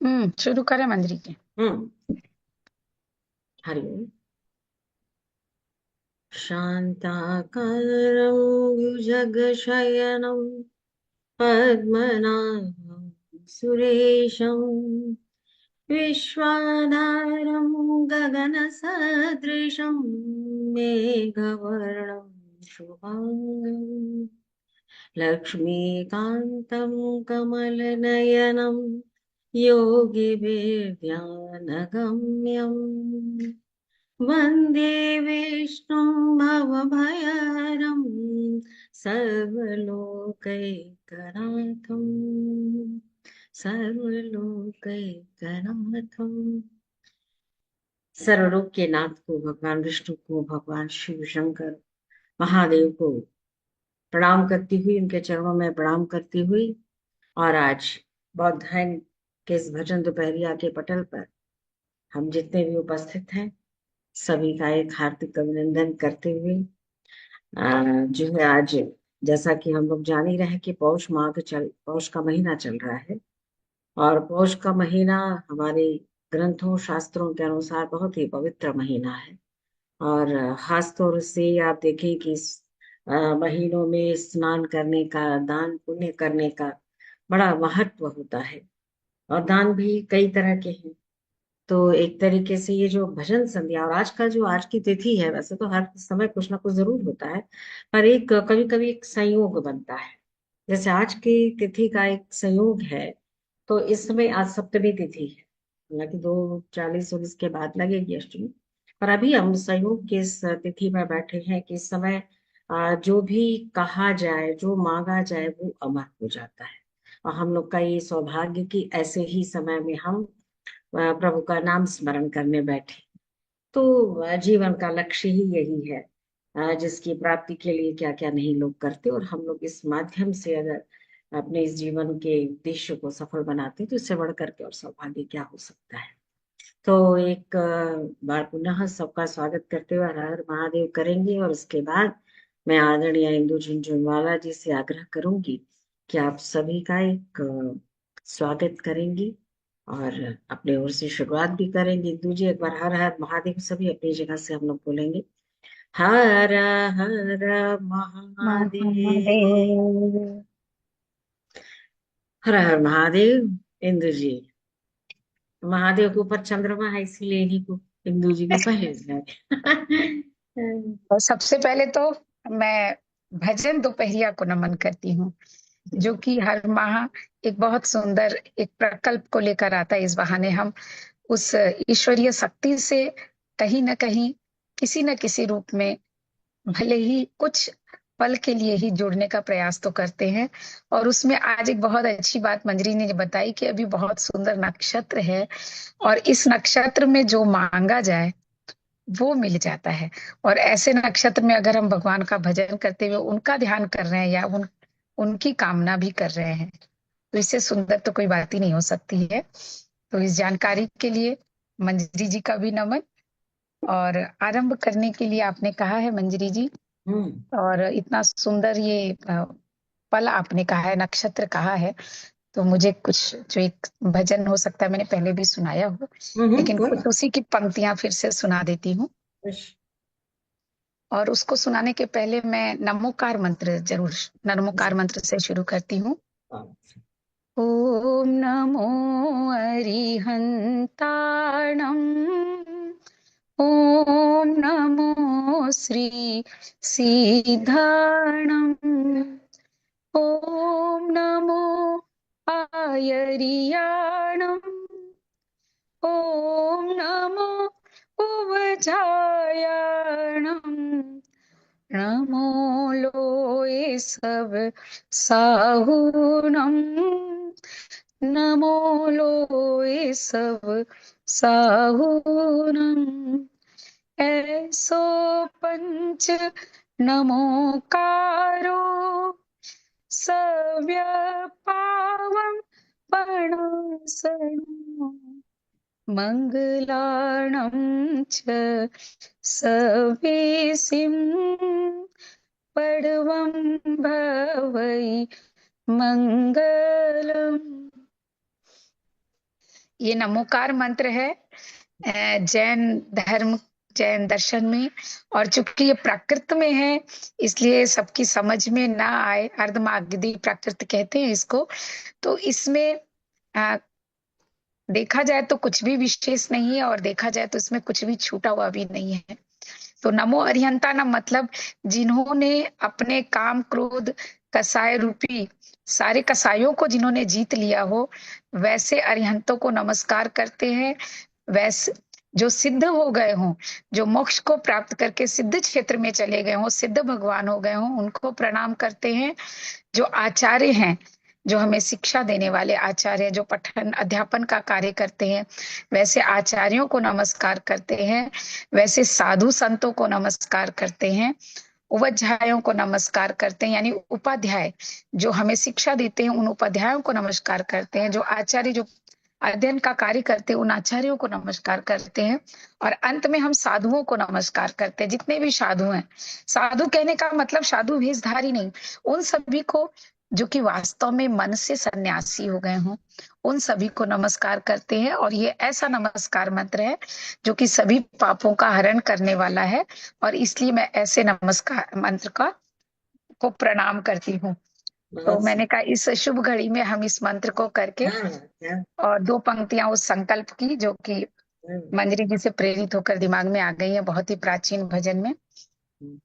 शुरू करें मंजरी के। हम्म। हरिओम। शान्ताकारं भुजगशयनं पद्मनाभं सुरेशं विश्वाधारं गगनसदृशं मेघवर्णं शुभाङ्गं लक्ष्मीकान्तं कमलनयनं योगिभिर्ध्यानगम्यम् वन्दे विष्णुं भवभयहरं सर्वलोकैकनाथं सर्वलोकैकनाथं। सर्वलोक के नाथ को, भगवान विष्णु को, भगवान शिव शंकर महादेव को प्रणाम करती हुई, उनके चरणों में प्रणाम करती हुई, और आज बौद्ध धर्म के इस भजन दोपहरिया के पटल पर हम जितने भी उपस्थित हैं सभी का एक हार्दिक अभिनंदन करते हुए जो है आज, जैसा कि हम लोग जान ही रहे हैं कि पौष का महीना चल रहा है। और पौष का महीना हमारे ग्रंथों शास्त्रों के अनुसार बहुत ही पवित्र महीना है। और खास तौर से आप देखें कि इस महीनों में स्नान करने का, दान पुण्य करने का बड़ा महत्व होता है। और दान भी कई तरह के हैं। तो एक तरीके से ये जो भजन संध्या, और आज की तिथि है, वैसे तो हर समय कुछ ना कुछ जरूर होता है, पर एक कभी कभी एक संयोग बनता है। जैसे आज की तिथि का एक संयोग है। तो इस समय आज सप्तमी तिथि है, हालांकि 2:40 के बाद लगेगी अष्टमी। पर अभी हम संयोग की इस तिथि में बैठे हैं कि इस समय जो भी कहा जाए, जो मांगा जाए, वो अमर हो जाता है। और हम लोग का ये सौभाग्य कि ऐसे ही समय में हम प्रभु का नाम स्मरण करने बैठे। तो जीवन का लक्ष्य ही यही है, जिसकी प्राप्ति के लिए क्या क्या नहीं लोग करते, और हम लोग इस माध्यम से अगर अपने इस जीवन के उद्देश्य को सफल बनाते हैं तो इससे बढ़ करके और सौभाग्य क्या हो सकता है। तो एक बार पुनः सबका स्वागत करते हुए हर हर महादेव करेंगे, और उसके बाद मैं आदरणीय इंदु झुंझुनवाला जी से आग्रह करूंगी कि आप सभी का एक स्वागत करेंगी और अपने ओर से शुरुआत भी करेंगे। इंदु जी एक बार हर हर महादेव सभी अपनी जगह से हम लोग बोलेंगे। हर हर महादेव। महादेव। हर हर महादेव। इंदु जी, महादेव के ऊपर चंद्रमा है इसीलिए इन्हीं को इंदु जी को पहले बुलाए। और सबसे पहले तो मैं भजन दोपहरिया को नमन करती हूँ, जो कि हर माह एक बहुत सुंदर एक प्रकल्प को लेकर आता है। इस बहाने हम उस ईश्वरीय शक्ति से कहीं न कहीं, किसी न किसी रूप में, भले ही कुछ पल के लिए ही जुड़ने का प्रयास तो करते हैं। और उसमें आज एक बहुत अच्छी बात मंजरी ने बताई कि अभी बहुत सुंदर नक्षत्र है, और इस नक्षत्र में जो मांगा जाए वो मिल जाता है। और ऐसे नक्षत्र में अगर हम भगवान का भजन करते हुए उनका ध्यान कर रहे हैं या उनकी कामना भी कर रहे हैं, तो इससे सुंदर तो कोई बात ही नहीं हो सकती है। तो इस जानकारी के लिए मंजरी जी का भी नमन। और आरंभ करने के लिए आपने कहा है मंजरी जी, हम्म। और इतना सुंदर ये पल आपने कहा है, नक्षत्र कहा है, तो मुझे कुछ जो एक भजन हो सकता है मैंने पहले भी सुनाया हो, लेकिन कोई कुछ बात उसी की पंक्तियां फिर से सुना देती हूँ। नहीं। और उसको सुनाने के पहले मैं नमोकार मंत्र जरूर, नमोकार मंत्र से शुरू करती हूँ। ओम नमो अरिहंताणम्, ओम नमो श्री सीधाणम्, ओम नमो आयरियाणम्, ओम नमो उवजायाणम्, नमो लोये सब साहुणम्, नमो लोये सब साहुणम्, ऐसो पंच नमोकारो सव्यपावं पणसणु, मङ्गलाणं च सवेसिं पडवं भवै मङ्गलम्। ये नमोकार मंत्र है जैन धर्म, जैन दर्शन में। और चूंकि ये प्राकृत में है, इसलिए सबकी समझ में ना आए, अर्धमागधी प्राकृत कहते हैं इसको। तो इसमें अ, देखा जाए तो कुछ भी विशेष नहीं है, और देखा जाए तो इसमें कुछ भी छूटा हुआ भी नहीं है। तो नमो अरिहंता ना मतलब जिन्होंने अपने काम क्रोध कसाय रूपी सारे कसायों को जिन्होंने जीत लिया हो, वैसे अरिहंतों को नमस्कार करते हैं। वैसे जो सिद्ध हो गए हों, जो मोक्ष को प्राप्त करके सिद्ध क्षेत्र में चले गए हों, सिद्ध भगवान हो गए हों, उनको प्रणाम करते हैं। जो आचार्य हैं, जो हमें शिक्षा देने वाले आचार्य, जो पठन अध्यापन का कार्य करते हैं, वैसे आचार्यों को नमस्कार करते हैं। वैसे साधु संतों को नमस्कार करते हैं। उपाध्यायों को नमस्कार करते हैं, यानी उपाध्याय जो हमें शिक्षा देते हैं, उन उपाध्यायों को नमस्कार करते हैं। जो आचार्य जो अध्ययन का कार्य करते हैं, उन आचार्यों को नमस्कार करते हैं। और अंत में हम साधुओं को नमस्कार करते हैं, जितने भी साधु हैं। साधु कहने का मतलब साधु वेशधारी नहीं, उन सभी को जो कि वास्तव में मन से सन्यासी हो गए हों, उन सभी को नमस्कार करते हैं। और ये ऐसा नमस्कार मंत्र है जो कि सभी पापों का हरण करने वाला है, और इसलिए मैं ऐसे नमस्कार मंत्र का को प्रणाम करती हूँ। तो बहुत मैंने सही। कहा इस शुभ घड़ी में हम इस मंत्र को करके, हाँ क्या। और दो पंक्तियां उस संकल्प की जो कि हम्म, मंजरी जी से प्रेरित होकर दिमाग में आ गई है, बहुत ही प्राचीन भजन में। हम्म,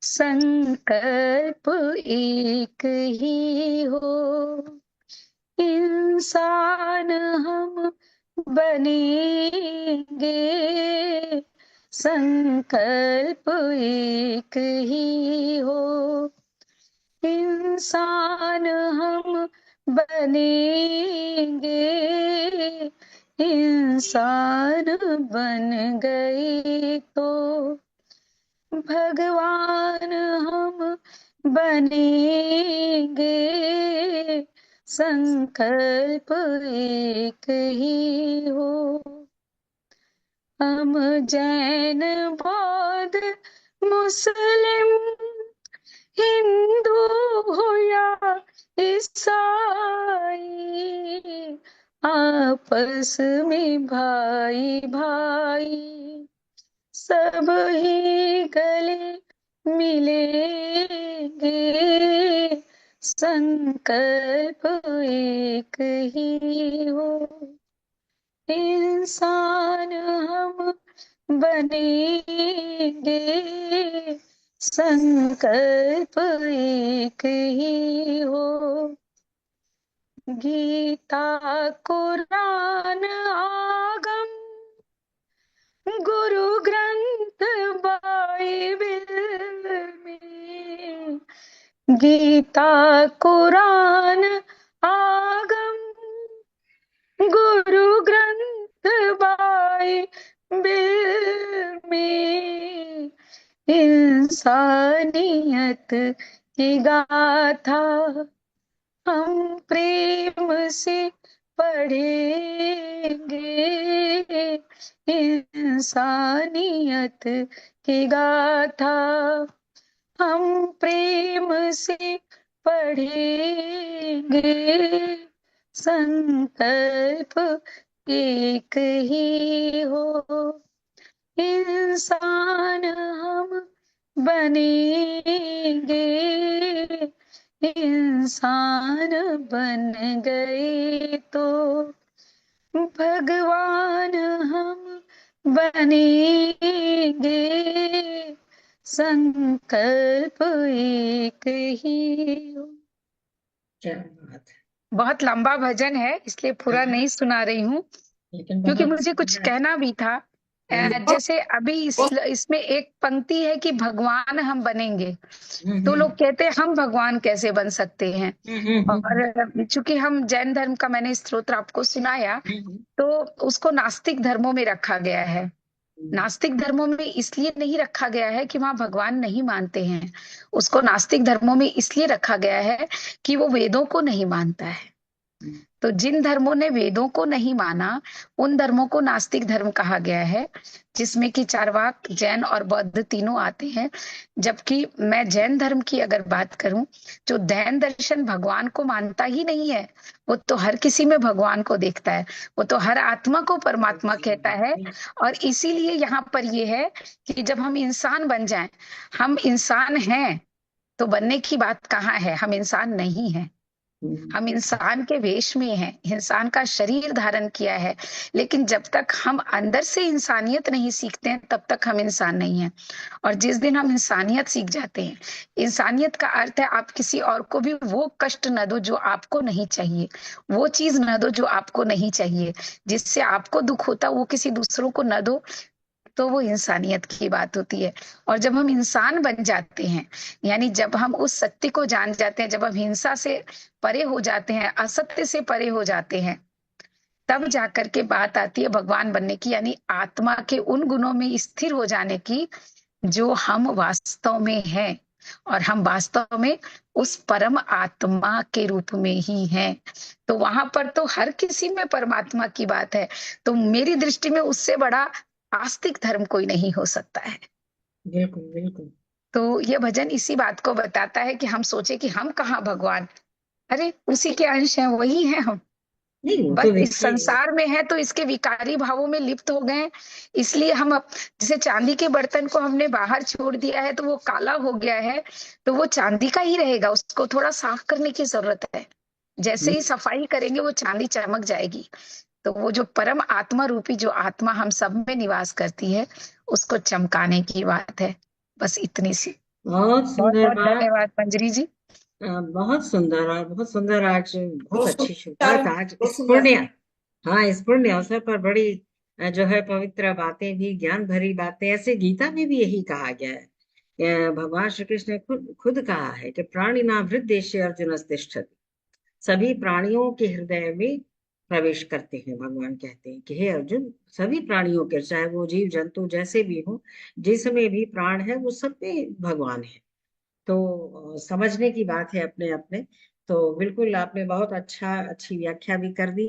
संकल्प एक ही हो, इंसान हम बनेंगे। संकल्प एक ही हो, इंसान हम बनेंगे। इंसान बन गए तो भगवान हम बनेंगे। संकल्प एक ही हो, हम जैन बौद्ध मुस्लिम हिंदू हो या ईसाई, आपस में भाई भाई सब ही गले मिलेंगे। संकल्प एक ही हो, इंसान हम बनेंगे। संकल्प एक ही हो, गीता कुरान आगम गुरु ग्रंथ बाइबिल में, गीता कुरान आगम गुरु ग्रंथ बाइबिल में, इंसानियत की गाथा हम प्रेम से पढ़ेंगे। इंसानियत की गाथा हम प्रेम से पढ़ेंगे। संकल्प एक ही हो, इंसान हम बनेंगे। इंसान बन गए तो भगवान हम बनेंगे। संकल्प एक ही हो। क्या बात है। बहुत लंबा भजन है, इसलिए पूरा हाँ, नहीं सुना रही हूँ, लेकिन क्योंकि बहुत मुझे कुछ सुंदर है। कहना भी था। हम्म, जैसे अभी इसमें एक पंक्ति है कि भगवान हम बनेंगे। तो हम्म, लोग कहते हैं हम भगवान कैसे बन सकते हैं। हम्म, हम्म, और चूंकि हम जैन धर्म का मैंने स्तोत्र आपको सुनाया, हम्म, तो उसको नास्तिक धर्मों में रखा गया है। नास्तिक धर्मों में इसलिए नहीं रखा गया है कि वहां भगवान नहीं मानते हैं। उसको नास्तिक धर्मों में इसलिए रखा गया है कि वो वेदों को नहीं मानता है। हम्म, तो जिन धर्मों ने वेदों को नहीं माना, उन धर्मों को नास्तिक धर्म कहा गया है, जिसमें कि चारवाक, जैन और बौद्ध तीनों आते हैं। जबकि मैं जैन धर्म की अगर बात करूं, जो जैन दर्शन भगवान को मानता ही नहीं है, वो तो हर किसी में भगवान को देखता है, वो तो हर आत्मा को परमात्मा कहता है। और इसीलिए यहाँ पर ये है कि जब हम इंसान बन जाएं, हम इंसान हैं, तो बनने की बात कहाँ है, हम इंसान नहीं हैं। हम्म, हम इंसान के वेश में हैं, इंसान का शरीर धारण किया है, लेकिन जब तक हम अंदर से इंसानियत नहीं सीखते हैं, तब तक हम इंसान नहीं हैं। और जिस दिन हम इंसानियत सीख जाते हैं, इंसानियत का अर्थ है आप किसी और को भी वो कष्ट न दो जो आपको नहीं चाहिए, वो चीज न दो जो आपको नहीं चाहिए, जिससे आपको दुख होता वो किसी दूसरों को न दो, तो वो इंसानियत की बात होती है। और जब हम इंसान बन जाते हैं, यानी जब हम उस सत्य को जान जाते हैं, जब हम हिंसा से परे हो जाते हैं, असत्य से परे हो जाते हैं, तब जाकर के बात आती है भगवान बनने की, यानी आत्मा के उन गुणों में स्थिर हो जाने की जो हम वास्तव में हैं। और हम वास्तव में उस परम आत्मा के रूप में ही हैं। तो वहां पर तो हर किसी में परमात्मा की बात है। तो मेरी दृष्टि में उससे बड़ा आस्तिक धर्म कोई नहीं हो सकता है। बिल्कुल बिल्कुल। तो ये भजन इसी बात को बताता है कि हम सोचे कि हम कहाँ भगवान, अरे उसी के अंश हैं, वही हैं हम। नहीं वो तो बस इस देखिए। संसार में है तो इसके विकारी भावों में लिप्त हो गए हैं। इसलिए हम जैसे चांदी के बर्तन को हमने बाहर छोड़ दिया है तो वो काला हो गया है, तो वो चांदी का ही रहेगा, उसको थोड़ा साफ करने की जरूरत है। जैसे ही सफाई करेंगे वो चांदी चमक जाएगी। तो वो जो परम आत्मा रूपी जो आत्मा हम सब में निवास करती है, उसको चमकाने की बात है। बस इतनी सी। बहुत बहुत सुंदर बहुत बात। धन्यवाद मंजरी जी। बहुत सुंदर और बहुत सुंदर, आज बहुत अच्छी शुरुआत आज इस पुण्य, हाँ इस पुण्य अवसर पर बड़ी जो है पवित्र बातें भी, ज्ञान भरी बातें, ऐसे गीता में भी यही कहा गया है। भगवान श्री कृष्ण ने खुद खुद कहा है कि प्राणी नाम हृदय अर्जुन तिष्ठति। सभी प्राणियों के हृदय में प्रवेश करते हैं। भगवान कहते हैं कि हे अर्जुन, सभी प्राणियों के, चाहे वो जीव जंतु जैसे भी हो, जिसमें भी प्राण है, वो सब में भगवान है। तो समझने की बात है अपने अपने। तो बिल्कुल आपने बहुत अच्छी व्याख्या भी कर दी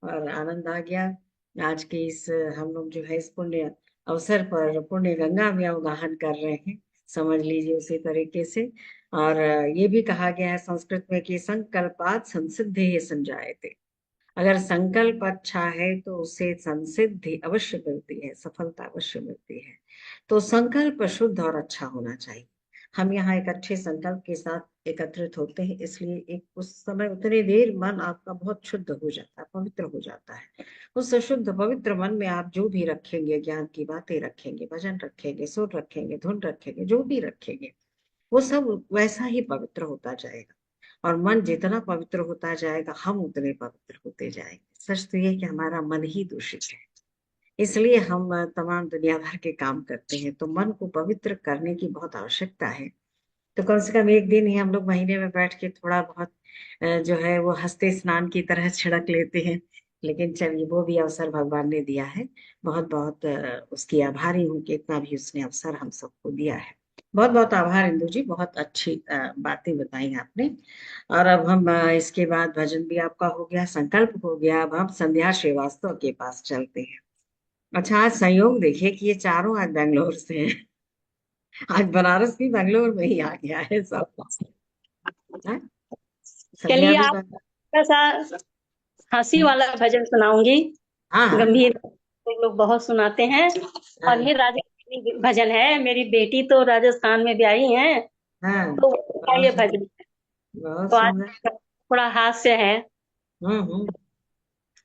और आनंद आ गया। आज के इस हम लोग जो है इस पुण्य अवसर पर पुण्य गंगा में अवगाहन कर रहे हैं, समझ लीजिए उसी तरीके से। और ये भी कहा गया है संस्कृत में कि संकल्पात संसिद्धि संजायते। अगर संकल्प अच्छा है तो उससे संसिद्धि अवश्य मिलती है, सफलता अवश्य मिलती है। तो संकल्प शुद्ध और अच्छा होना चाहिए। हम यहाँ एक अच्छे संकल्प के साथ एकत्रित होते हैं, इसलिए एक उस समय उतनी देर मन आपका बहुत शुद्ध हो जाता है, पवित्र हो जाता है। उस शुद्ध पवित्र मन में आप जो भी रखेंगे, ज्ञान की बातें रखेंगे, भजन रखेंगे, सुर रखेंगे, धुन रखेंगे, जो भी रखेंगे, वो सब वैसा ही पवित्र होता जाएगा। और मन जितना पवित्र होता जाएगा, हम उतने पवित्र होते जाएंगे। सच तो ये है कि हमारा मन ही दूषित है, इसलिए हम तमाम दुनिया भर के काम करते हैं। तो मन को पवित्र करने की बहुत आवश्यकता है। तो कम से कम एक दिन ही हम लोग महीने में बैठ के थोड़ा बहुत जो है वो हंसते स्नान की तरह छिड़क लेते हैं। लेकिन चलिए, वो भी अवसर भगवान ने दिया है। बहुत बहुत उसकी आभारी हूँ कि इतना भी उसने अवसर हम सबको दिया है। बहुत बहुत आभार इंदु जी, बहुत अच्छी बातें बताई आपने। और अब हम इसके बाद भजन भी आपका हो गया, संकल्प हो गया, अब हम संध्या श्रीवास्तव के पास चलते हैं। अच्छा, आज संयोग देखिए कि ये चारों आज बेंगलोर से हैं। आज बनारस भी बेंगलोर में ही आ गया है सब। हाँ? संध्या चलिए भी आप थोड़ा सा हंसी वाला भजन सुनाऊंगी। हाँ हाँ गंभीर लोग बहुत सुनाते हैं। और हाँ ये राजस्थानी भजन है, मेरी बेटी तो राजस्थान में ब्याही है, हाँ। तो उनका बहुत ये सुंदर, भजन है। बहुत तो आज सुंदर। थोड़ा हास्य है। हम्म।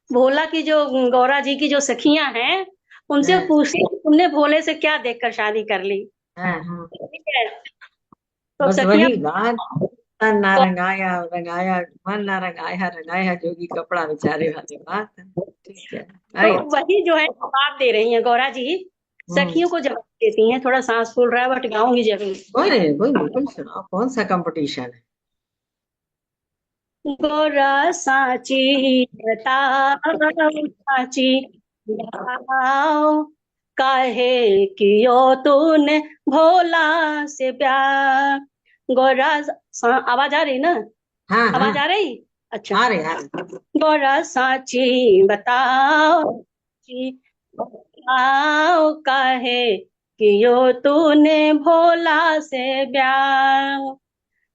भोला की जो, गौरा जी की जो सखियां हैं, उनसे हाँ पूछती तुमने भोले से क्या देखकर शादी कर ली। हाँ हाँ। ठीक है। तो बस सखियां, वही बात। तन ना रंगाया रंगाया, मन ना रंगाया रंगाया जोगी कपड़ा बेचारे वाली बात है। ठीक है। तो अरे अच्छा। वही जो है जवाब दे रही हैं गौरा जी, हम्म। सखियों को जवाब देती हैं। थोड़ा सांस फूल रहा है बट गाऊंगी जरूर। कोई बिल्कुल सुनाओ, कौन सा कंपटीशन है। गोरा सांची बताओ, सांची बताओ, काहे कियो तूने भोला से प्यार। आवाज आ रही ना? हाँ हाँ आवाज आ रही? अच्छा। आ रहे आ रहे। गौरा सांची बताओ काहे कियो तूने भोला से ब्याह।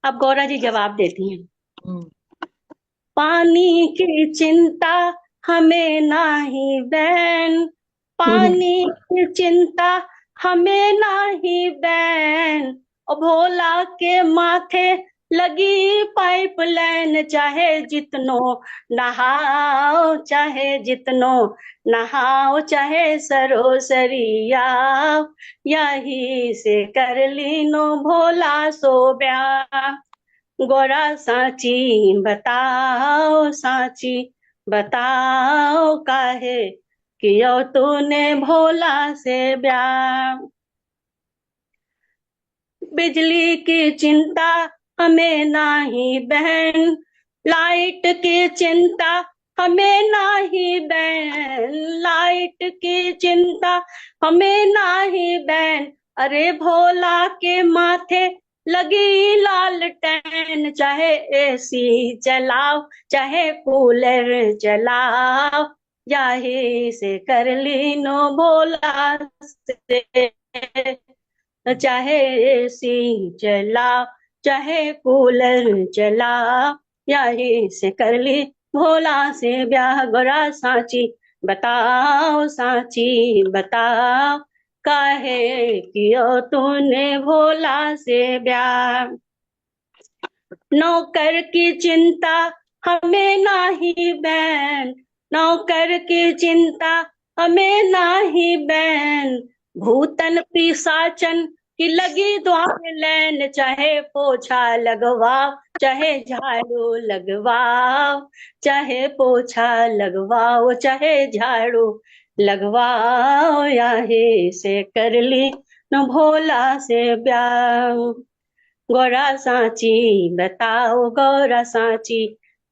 अब गौरा जी जवाब देती हैं। हम्म, पानी की चिंता हमें नाही बैन, पानी की चिंता हमें नाही बैन, ओ भोला के माथे लगी पाइपलाइन, चाहे जितनो नहाओ चाहे जितनो नहाओ, चाहे सरोसरिया यही से कर लीनो भोला सो ब्याह। गोरा सांची बताओ काहे कियो तूने भोला से ब्याह। बिजली की चिंता हमें नाही बहन, लाइट की चिंता हमें नाही बहन, लाइट की चिंता हमें नाही बहन, अरे भोला के माथे लगी लालटेन, चाहे एसी चलाओ चाहे कूलर चलाओ, यही से कर लीनो भोला से, चाहे एसी चलाओ चाहे कूलर चलाओ, यही से कर ली भोला से ब्याह। गोरा सांची बताओ काहे कियो तूने भोला से ब्याह। नौकर की चिंता हमें नाही बैन, नौकर की चिंता हमें नाही बैन, भूतन पिशाचन की लगी द्वार लैन, चाहे पोछा लगवाओ चाहे झाड़ू लगवाओ, चाहे पोछा लगवाओ चाहे झाड़ू लगवाओ, यही से कर ली न भोला से ब्याह। गौरा सांची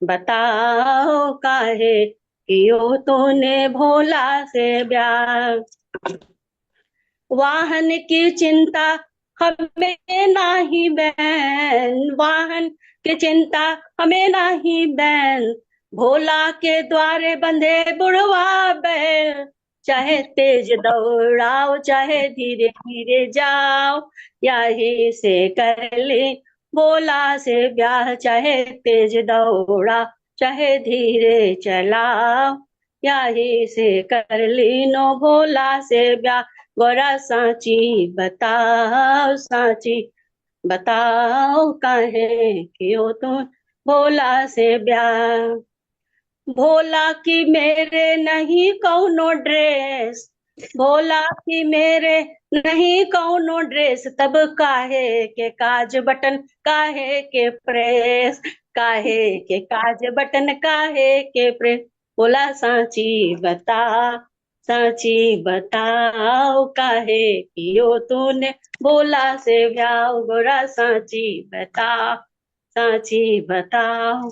बताओ काहे कियो तूने भोला से ब्याह। वाहन की चिंता हमें नाही बैन, वाहन की चिंता हमें नाही बैन, भोला के द्वारे बंधे बुढ़वा बैल, चाहे तेज दौड़ाओ चाहे धीरे धीरे जाओ, यही से कर ली भोला से ब्याह, चाहे तेज दौड़ा चाहे धीरे चलाओ, यही से कर ली नो भोला से ब्याह। गोरा सांची बताओ काहे कियो तुम भोला से ब्याह। भोला की मेरे नहीं कौनो ड्रेस, भोला की मेरे नहीं कौनो ड्रेस, तब काहे के काज बटन काहे के प्रेस, काहे के काज बटन काहे के प्रेस। भोला सांची बताओ काहे कियो तूने भोला से ब्याह। गोरा सांची बताओ।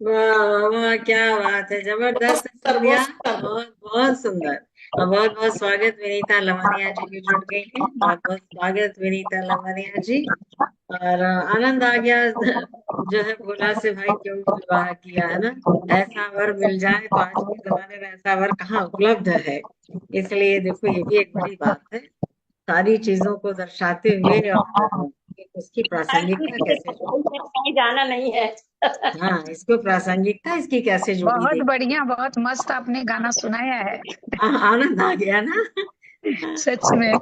वाह वाह, क्या बात है, जबरदस्त सुनिया, बहुत बहुत सुंदर। और बहुत बहुत स्वागत विनीता लवानिया जी भी जुड़ गई हैं, बहुत बहुत स्वागत विनीता लवानिया जी। और आनंद आ गया, जो है भोला से भाई क्यों विवाह किया है ना। ऐसा वर मिल जाए तो आज के जमाने में ऐसा वर कहाँ उपलब्ध है, इसलिए देखो ये भी एक बड़ी बात है, सारी चीजों को दर्शाते हुए। और उसकी प्रासंगिकता कैसे जोड़ी, कहीं जाना नहीं है। हाँ इसको प्रासंगिकता इसकी कैसे जोड़ी बहुत देखी। बढ़िया, बहुत मस्त आपने गाना सुनाया है। आनंद आ गया ना। सच में।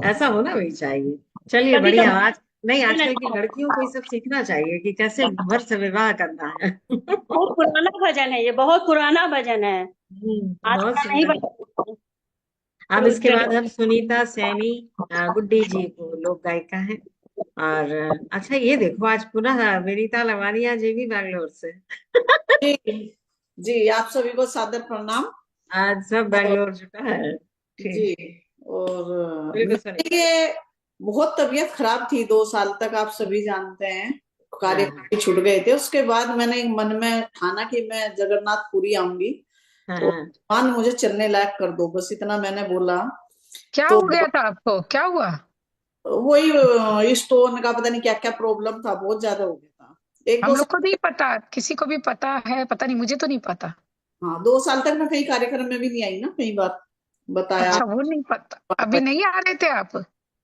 ऐसा होना भी चाहिए। चलिए कभी बढ़िया। कभी आज नहीं, आजकल की लड़कियों को ये सब सीखना चाहिए कि कैसे वर से विवाह करना है। बहुत पुराना भजन है, ये बहुत पुराना भजन है, आज बहुत का नहीं सुंदर। बजा। अब तो इसके बाद हम सुनीता सैनी, गुड्डी जी को लोक गायिका है। और अच्छा ये देखो, आज पुनः विनीता लवानिया जी भी बैंगलोर से। जी जी, आप सभी को सादर प्रणाम। आज सब बैंगलोर जुटा है। ठीक, जी। और बिल्कुल सुनिए। मेरी ये बहुत तबीयत खराब थी, 2 साल तक, आप सभी जानते हैं, कार्य हाँ छूट गए थे। उसके बाद मैंने मन में ठाना कि मैं जगन्नाथपुरी आऊंगी, हाँ तो हाँ। भगवान मुझे चलने लायक कर दो, बस इतना मैंने बोला। क्या तो हो गया था आपको, क्या हुआ? वही स्टोन का पता नहीं क्या क्या प्रॉब्लम था, बहुत ज्यादा हो गया था। एक हम दो लोग को साल। नहीं पता, किसी को भी पता है पता नहीं, मुझे तो नहीं पता। हाँ, 2 साल तक मैं कहीं कार्यक्रम में भी नहीं आई ना, कई बार बताया। अच्छा, वो नहीं पता, अभी नहीं आ रहे थे आप?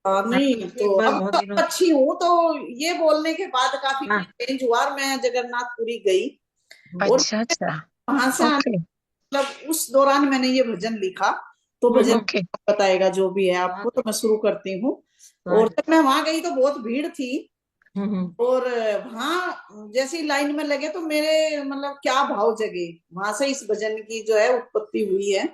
हाँ, नहीं तो एक बार अब बहुत तो दिनों। अच्छी हूँ, तो ये बोलने के बाद काफी हाँ। चेंज हुआ, और मैं जगन्नाथपुरी गई। और अच्छा अच्छा। वहां से आने, ओके मतलब उस दौरान मैंने ये भजन लिखा, तो भजन हम्म। ओके। बताएगा जो भी है आपको, बहुत तो मैं शुरू करती हूँ। और बहुत। जब मैं वहां गई तो बहुत भीड़ थी, हम्म। और वहां जैसी लाइन में लगे तो मेरे मतलब क्या भाव जगे। वहां से इस भजन की जो है उत्पत्ति हुई है,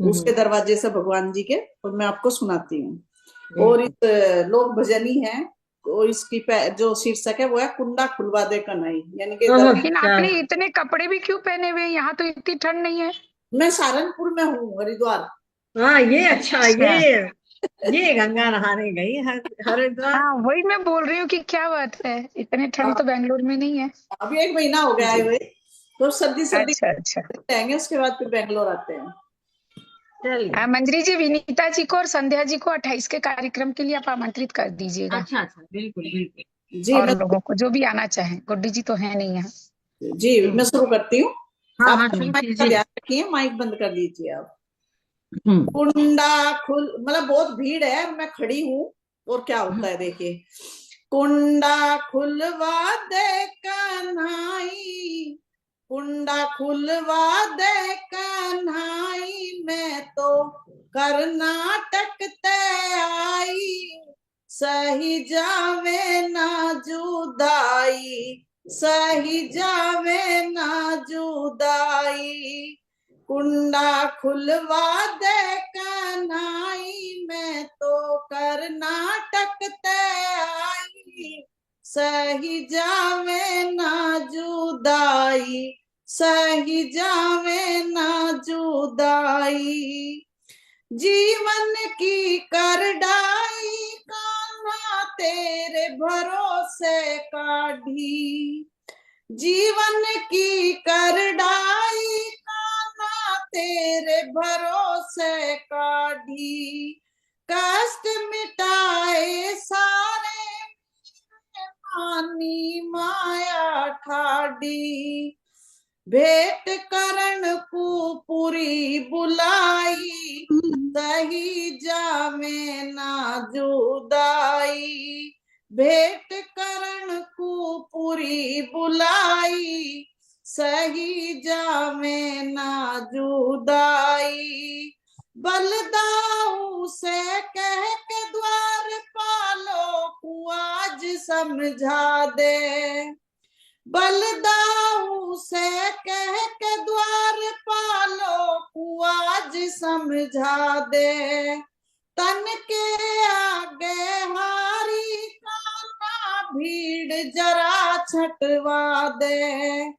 उसके दरवाजे से भगवान जी के, और मैं आपको सुनाती हूँ। और बिल्कुल। इस लोक भजनी है, और इसकी जो शीर्षक है वो है कुंडा खुलवा दे कन्हई, यानी कि ओह, लेकिन क्या। आपने इतने कपड़े भी क्यों पहने हुए हैं? यहाँ तो इतनी ठंड नहीं है। मैं सहारनपुर में हूँ, हरिद्वार। हाँ, ये अच्छा, अच्छा। ये गंगा नहाने गई हरिद्वार। हाँ वही मैं बोल रही हूँ कि क्या बात है, इतने ठंड तो बेंगलोर में नहीं है। अभी 1 महीना हो गया आए जी। हुए, तो सर्दी सर्दी अच्छा अच्छा। रहेंगे, उसके बाद फिर बेंगलोर आते हैं। चलिए। मंजरी जी, विनीता जी को और संध्या जी को 28 के कार्यक्रम के लिए आप आमंत्रित कर दीजिएगा, अच्छा अच्छा, बिल्कुल बिल्कुल। जी और मैं लोगों को जो भी आना चाहे। गुड्डी जी तो है नहीं यहाँ। जी मैं हम्म। शुरू करती हूँ। हाँ आप हाँ, शुरू माइक का कीजिए। ध्यान रखिए, माइक बंद कर दीजिए आप। हम्म। कुंडा खुल, मतलब बहुत भीड़ है, मैं खड़ी हूँ, और क्या होता है देखिए। कुंडा खुलवा दे कन्हाई, कुंडा खुलवा दे कन्हाई, मैं तो कर्नाटक ते आई, सही जावे ना जुदाई, सही जावे ना जुदाई, कुंडा खुलवा दे कन्हाई, मैं तो कर्नाटक ते आई, सही जावे ना जुदाई, सही जावे ना जुदाई, जीवन की करडाई कान्हा तेरे भरोसे काढ़ी, जीवन की करडाई कान्हा तेरे भरोसे काढ़ी, कष्ट मिटाए सारे मानी माया ठाडी, भेंट करण को पूरी बुलाई, सही जावे ना जुदाई, भेंट करण को पूरी बुलाई, सही जावे ना जुदाई, बलदाऊ से कह के द्वार पालो को आज समझा दे, बलदाऊ से कह के द्वार पालो को आज समझा दे, तन के आगे हारी कान्हा भीड़ जरा छटवा दे,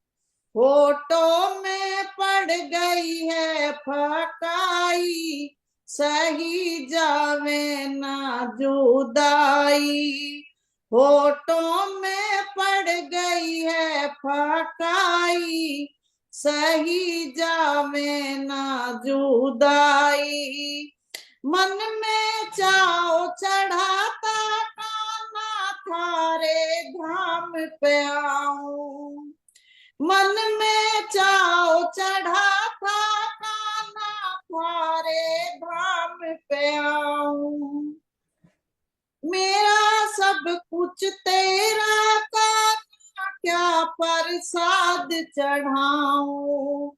फोटो में पड़ गई है फकाई, सही जावे ना जुदाई, फोटो में पड़ गई है फकाई, सही जावे ना जुदाई, मन में चाव चढ़ाता कान्हा थारे धाम पे आऊं, मन में चाव चढ़ा था कान्हा थारे धाम पे आऊं, मेरा सब कुछ तेरा कान्हा क्या प्रसाद चढ़ाऊं,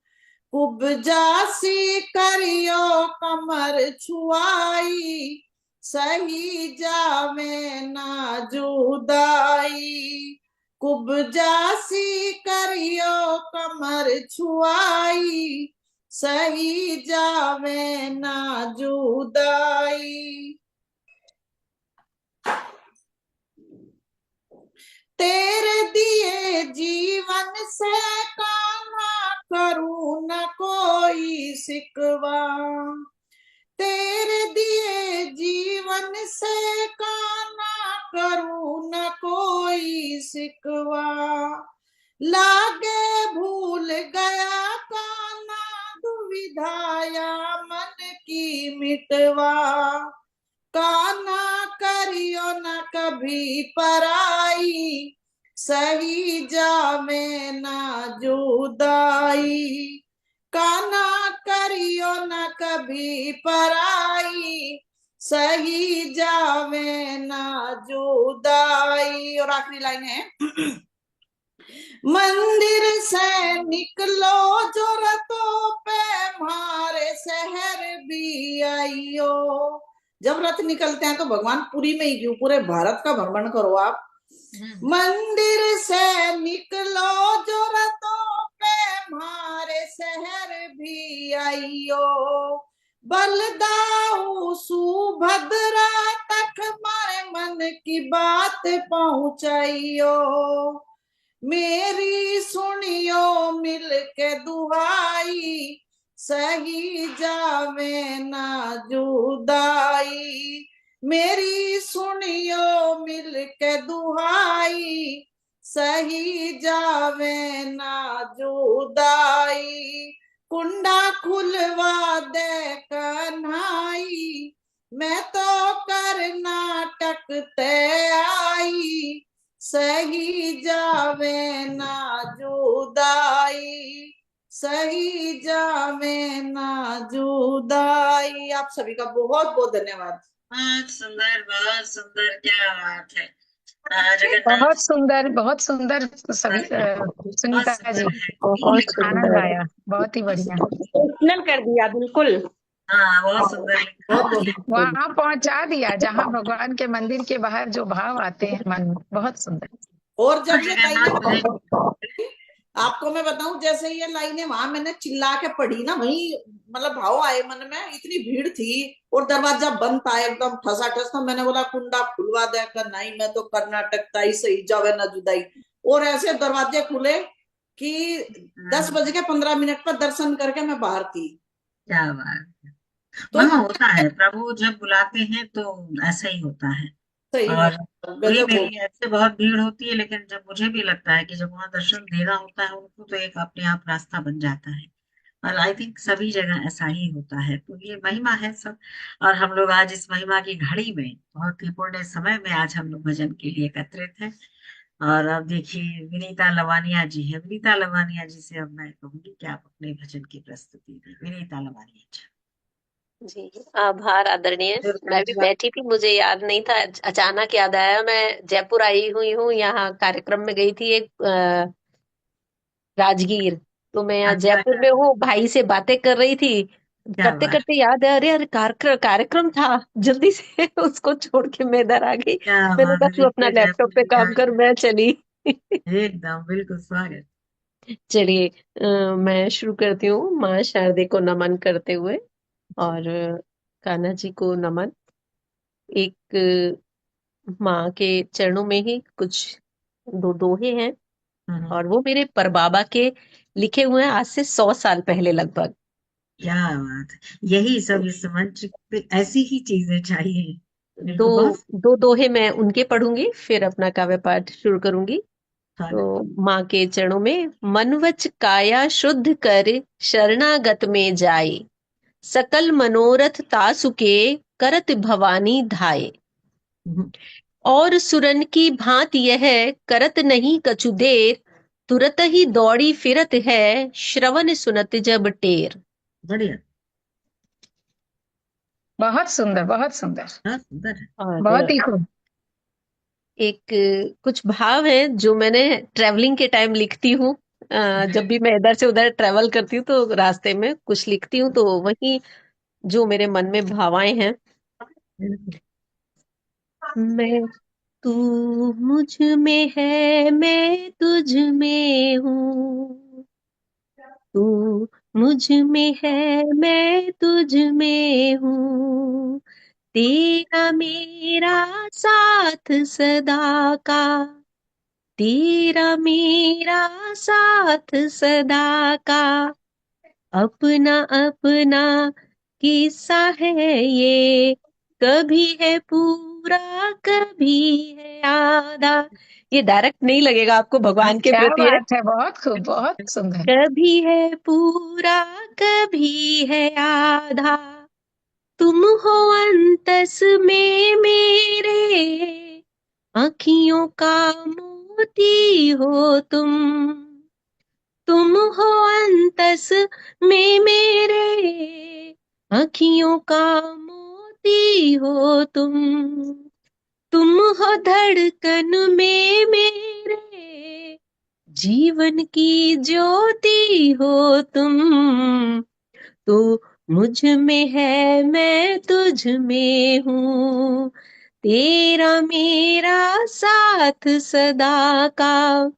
उपजासी करियो कमर छुआई, सही जावे ना जुदाई, कुबजासी करियो कमर छुआई, सही जावे ना जुदाई, तेरे दिए जीवन से कान्हा करूं न कोई सिकवा, तेरे दिए जीवन से कान्हा करूं न कोई सिकवा, लागे भूल गया कान्हा दुविधाया मन की मिटवा, कान्हा करियो न कभी पराई, सही जावे ना जुदाई, काना करियो न कभी पराई, सही जावे ना जुदाई। और आखिरी लाइन है, मंदिर से निकलो जो रथों पे मारे शहर भी आइयो। जब रथ निकलते हैं तो भगवान पुरी में ही क्यों, पूरे भारत का भ्रमण करो आप। मंदिर से निकलो जो रथों पे मारे शहर भी आइयो, बलदाऊ सुभद्रा तक मारे मन की बात पहुंचाइयो, मेरी सुनियो मिल के दुहाई, सही जावे ना जुदाई, मेरी सुनियो मिल के दुहाई, सही जावे ना जुदाई, कुंडा खुलवा दे कन्हाई, मैं तो कर्नाटक ते आई, सही जावे ना जुदाई, सही जावे ना जुदाई। आप सभी का बहुत बहुत धन्यवाद। बहुत सुंदर, क्या बात है। जगन्नाथ बहुत सुंदर सभी बहुत सुनीता जी, सुंदर है। बहुत आनंद सुंदर, आया, बहुत ही बढ़िया। इमोशनल कर दिया बिल्कुल। हाँ, बहुत सुंदर लिखा बहुत है। बहुत वहां पहुंचा दिया जहां भगवान के मंदिर के बाहर जो भाव आते हैं मन में, बहुत सुंदर। और जब ये जगन्नाथ लाइनें, जी, आपको मैं बताऊं, जैसे ये लाइनें वहां मैंने चिल्ला के पढ़ी ना, वही मतलब भाव आए मन में, इतनी भीड़ थी और दरवाजा बंद था एकदम ठसाठस, तो मैंने बोला कुंडा खुलवा दे कर, नहीं मैं तो कर्नाटक का ही, सही जावे ना जुदाई। और ऐसे दरवाजे खुले कि 10:15 पर दर्शन करके मैं बाहर थी। क्या बात है। तो वहाँ होता है, प्रभु जब बुलाते हैं तो ऐसा ही होता है। सही में और पूरी गजब में हो। भी ऐसे बहुत भीड़ होती है, लेकिन जब मुझे भी लगता है कि जब वहाँ दर्शन देना होता है उनको, तो एक अपने आप रास्ता बन जाता है। और आई थिंक सभी जगह ऐसा ही होता है, तो ये महिमा है सब। और हम लोग आज इस महिमा की घड़ी में, बहुत ही पुण्य समय में आज हम लोग भजन के लिए एकत्रित हैं। और अब देखिए विनीता लवानिया जी है। विनीता लवानिया जी से अब मैं कहूंगी कि आप अपने भजन की प्रस्तुति दें। विनीता लवानिया जी। जी, आभार आदरणीय। मैं भी जी। बैठी थी, मुझे याद नहीं था, अचानक याद आया। मैं जयपुर आई हुई हूँ, यहाँ कार्यक्रम में गई थी एक राजगीर। तो मैं यहाँ अच्छा, जयपुर में हूँ, भाई से बातें कर रही थी, क्या करते बात, करते याद है, अरे अरे कार्यक्रम था, जल्दी से उसको छोड़ के मैं इधर आ गई। क्या मैंने बात कहा है। तू अपना देखिए लैपटॉप जयपुर पे की काम आज कर, मैं चली। एकदम बिल्कुल स्वागत। चलिए, मैं शुरू करती हूँ माँ शारदे को नमन करते हुए, और कान्हा जी को नमन। एक माँ के चरणों में ही कुछ दो दोहे हैं, हम्म, और वो मेरे परबाबा के लिखे हुए हैं, आज से 100 साल पहले लगभग। क्या बात है। यही सब इस मंच पे ऐसी ही चीजें चाहिए। दो बिल्कुल, बहुत दो दोहे मैं उनके पढ़ूंगी, फिर अपना काव्य पाठ शुरू करूंगी। स्वागत। तो माँ के चरणों में, मनवच काया शुद्ध कर शरणागत में जाए, सकल मनोरथ तासुके करत भवानी धाये, हम्म, और सुरन की भांति यह करत नहीं कछु देर, तुरत ही दौड़ी फिरत है श्रवण सुनत जब टेर। बढ़िया, बहुत सुंदर, बहुत सुंदर, बहुत सुंदर है। बहुत और ही खूब। एक कुछ भाव है जो मैंने ट्रेवलिंग के टाइम लिखती हूँ। जब भी मैं इधर से उधर ट्रेवल करती हूँ तो रास्ते में कुछ लिखती हूँ, तो वही जो मेरे मन में भावाएं हैं। बिल्कुल। मैं, तू मुझ में है, मैं तुझ में हूँ, तू मुझ में है, मैं तुझ में हूँ, तेरा मेरा साथ सदा का, तेरा मेरा साथ सदा का, अपना अपना किस्सा है ये, कभी है पूरा, कभी है आधा। ये डायरेक्ट नहीं लगेगा आपको, भगवान के क्या प्रति है। बात है, बहुत खूब, बहुत सुंदर। कभी है पूरा, कभी है आधा, तुम हो अंतस में मेरे, आँखियों का मोती हो तुम हो अंतस में मेरे, अखियों का मोती हो तुम हो धड़कन में मेरे, जीवन की ज्योति हो तो मुझ में है मैं तुझ में हूँ, तेरा मेरा साथ सदा का,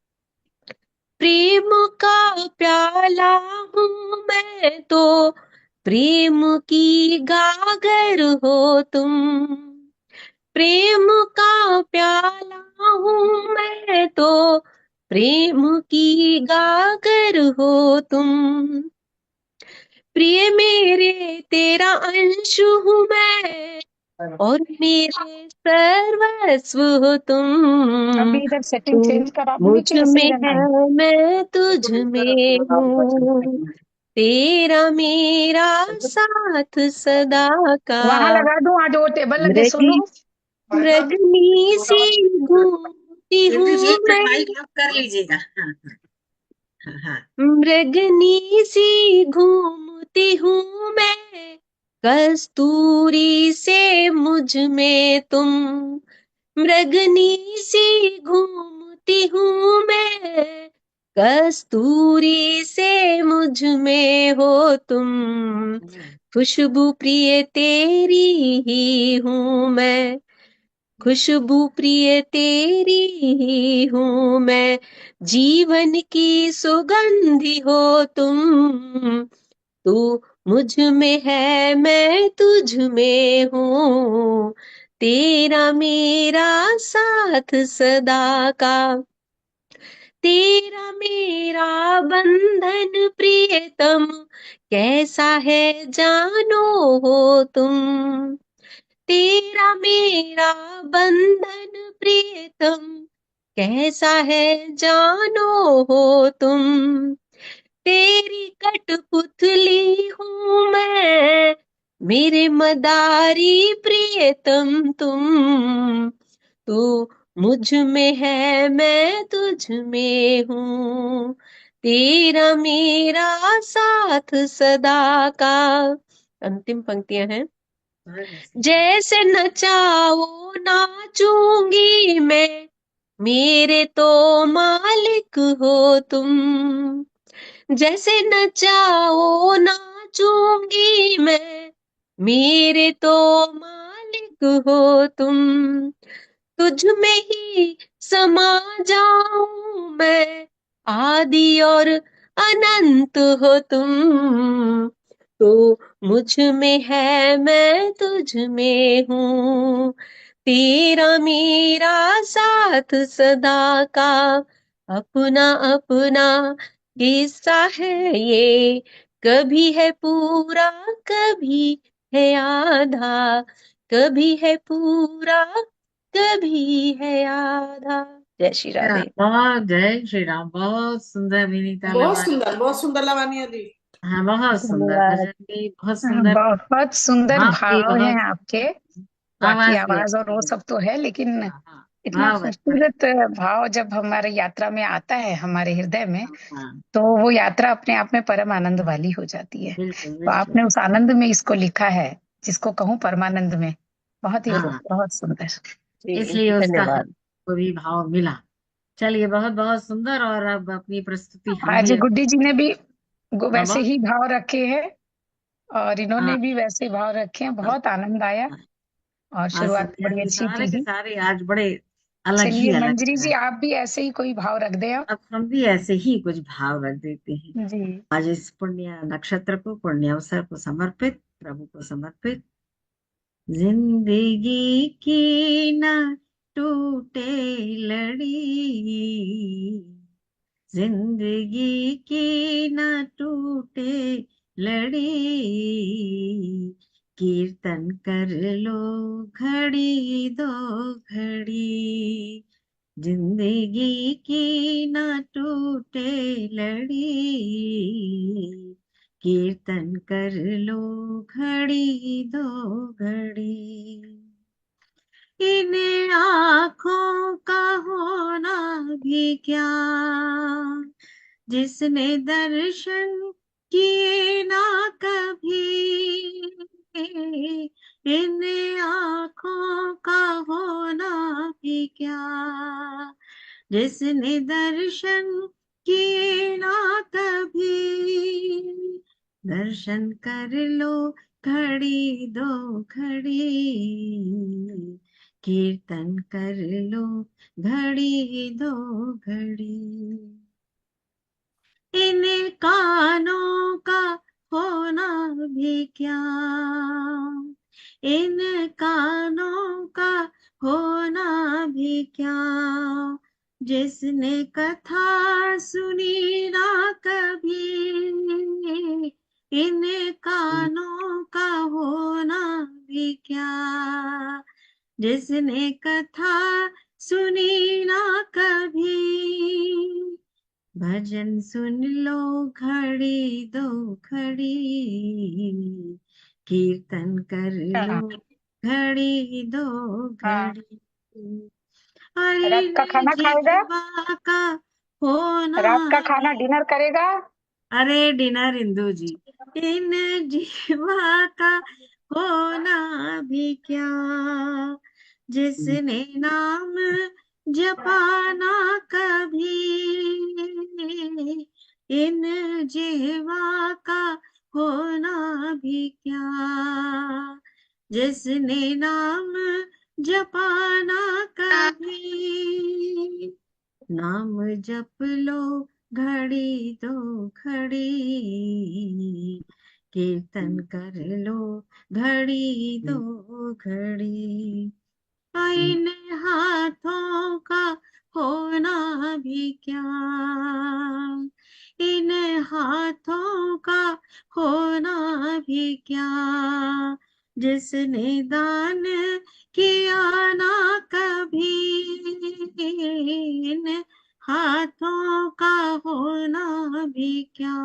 प्रेम का प्याला हूँ मैं तो, प्रेम की गागर हो प्रेम का प्याला हूँ मैं तो, प्रेम की गागर हो प्रिय मेरे तेरा अंश हूँ मैं, और मेरे सर्वस्व हो अभी इधर सेटिंग तू चेंज करा दूंगी मुझ कि ऐसे ही में रहना है है? मैं तुझ में हूँ, तेरा मेरा साथ सदा का, वहां लगा दूं, आज वो टेबल लगे मृगी सोनू। मृगनी सी घूमती फिर भी हूँ एक मिनट मैं, माइक ऑफ कर लीजिएगा। हाँ हाँ हाँ। मृगनी सी घूमती हूँ मैं, कस्तूरी से मुझ में मृगनी सी घूमती हूँ मैं, कस्तूरी से मुझ में हो खुशबू प्रिय तेरी ही हूँ मैं, खुशबू प्रिय तेरी ही हूँ मैं, जीवन की सुगंधि हो तू मुझ में है मैं तुझ में हूँ, तेरा मेरा साथ सदा का, तेरा मेरा बंधन प्रियतम, कैसा है जानो हो तेरा मेरा बंधन प्रियतम, कैसा है जानो हो तेरी कठपुतली हूँ मैं, मेरे मदारी प्रियतम तू मुझ में है मैं तुझ में हूँ, तेरा मेरा साथ सदा का। अंतिम पंक्तियां हैं। जैसे नचाओ नाचूंगी मैं, मेरे तो मालिक हो जैसे नचाओ नाचूंगी मैं, मेरे तो मालिक हो तुझ में ही समा जाऊं मैं, आदि और अनंत हो तो मुझ में है मैं तुझ में हूँ, तेरा मेरा साथ सदा का, अपना अपना किस्सा है ये, कभी है पूरा कभी है आधा, कभी है पूरा कभी है आधा। जय श्री राधे। बहुत जय श्री राम। बहुत सुंदर विनीता लवानी। बहुत सुंदर लवानिया दी। हाँ बहुत सुंदर धन्यवाद। भजन भी बहुत सुंदर। बहुत सुंदर भाव भी भाव हैं बहुत, आपके। बाकी आवाज भी आवाज और अच्छी वो है। सब तो है, लेकिन हाँ हाँ, इतना भाव बड़े। खूबसूरत भाव जब हमारे यात्रा में आता है हमारे हृदय में, हाँ तो वो यात्रा अपने आप में परम आनंद वाली हो जाती है। बिल्कुल तो बिल्कुल। आपने उस आनंद में इसको लिखा है, जिसको कहूँ परमानंद में। बहुत ही हाँ बहुत सुंदर। जी इसलिए उसका हम धन्यवाद। को भी भाव मिला। चलिए बहुत बहुत सुंदर। और अब अपनी प्रस्तुति हम आज भी गुड्डी जी ने भी हाँ वैसे बहुत ही भाव रखे हैं, और हाँ इन्होंने भी वैसे भाव रखे हैं। हाँ, बहुत आनंद आया, हाँ। और आज शुरुआत संध्या बड़ी जी अच्छी सारे की के ही। सारे आज बड़े अलग ही चलिए अलग मंजरी जी, है। आप भी ऐसे ही कोई भाव रख दे अब। अब हम भी ऐसे ही कुछ भाव रख देते हैं। जी। आज इस पुण्य नक्षत्र को, पुण्य अवसर को समर्पित, प्रभु को समर्पित। जिंदगी की न टूटे लड़ी, जिंदगी की न टूटे लड़ी, कीर्तन कर लो घड़ी दो घड़ी, जिंदगी की न टूटे लड़ी, कीर्तन कर लो घड़ी दो घड़ी। इन आँखों का होना भी क्या, जिसने दर्शन किए ना कभी, इन आँखों का होना भी क्या, जिसने दर्शन किए ना कभी, दर्शन कर लो घड़ी दो घड़ी, कीर्तन कर लो घड़ी दो घड़ी, इन कानों का होना भी क्या, इन कानों का होना भी क्या, जिसने कथा सुनी ना कभी, इन कानों का होना भी क्या, जिसने कथा सुनी ना कभी, भजन सुन लो घड़ी दो घड़ी, कीर्तन कर लो हाँ घड़ी दो हाँ। घड़ी, अरे रात का न खाना खाएगा? जीवा का होना, रात का खाना डिनर करेगा? अरे डिनर इंदु जी, इन जीवा का होना भी क्या, जिसने नाम जपाना कभी, इन जीवा का होना भी क्या, जिसने नाम जपाना कभी, नाम जप लो घड़ी दो घड़ी, कीर्तन कर लो घड़ी दो घड़ी, इन हाथों का होना भी क्या, इन हाथों का होना भी क्या, जिसने दान किया ना कभी, इन हाथों का होना भी क्या,